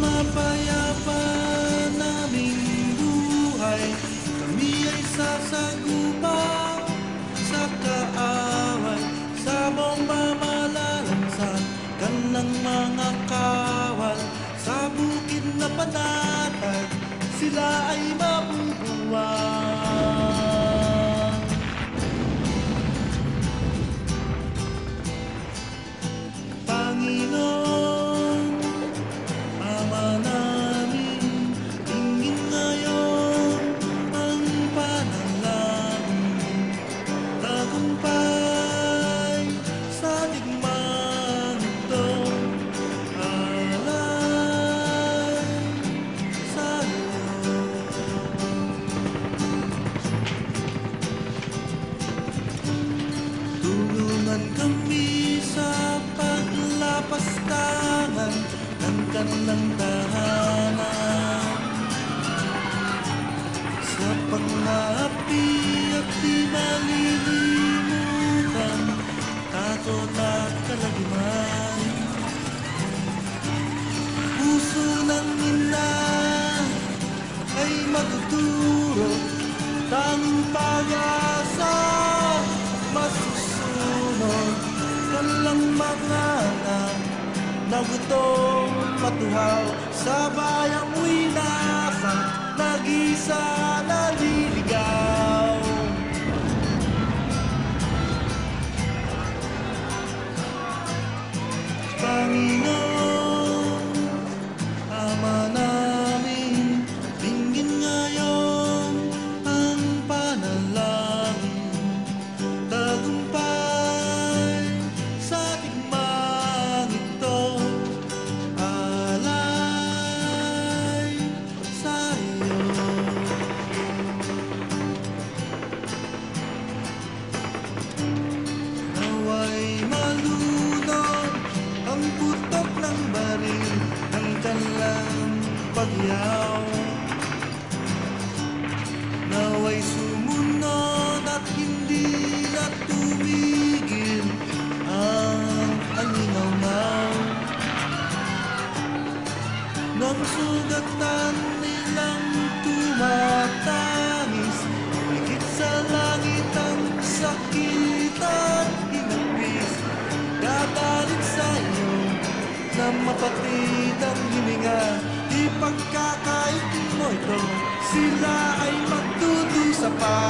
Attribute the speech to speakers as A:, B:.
A: mapayapa naming buhay, kami ay sasagupang sa kaaway, sa bomba malalansan ka ng mga kawal, sa bukid na panatag sila ay mabubuwang. Panginoon, Ama namin, tingin ngayon ang panalangin, tagumpay sa digmaan ito, alay sa iyo. Tulungan kami sa paglapastangan ng kanilang tahanan, sa pang-aapi at di malilimutan, takot at kalagiman. Puso ng ina ay magtuturo, tanging pag-asa masusunod. Walang mga anak na gutong matuhaw, sa bayang winasan, nag-isa naliligaw. Panginoon, Ama namin, tingin ngayon ang panalangin, tagumpay sa digmaan ito, alay sa iyo. Naway malunod ang putok ng baril ng kanilang pagyaw, naway sumunod at hindi na tumigil ang alingaw-ngaw ng sugatan nilang tumatangis, higit sa langit ang sakit at hinapis. Dadalit sa iyo na mapatid ang hininga, ipagkakait mo ito, sila ay magdudusa pa.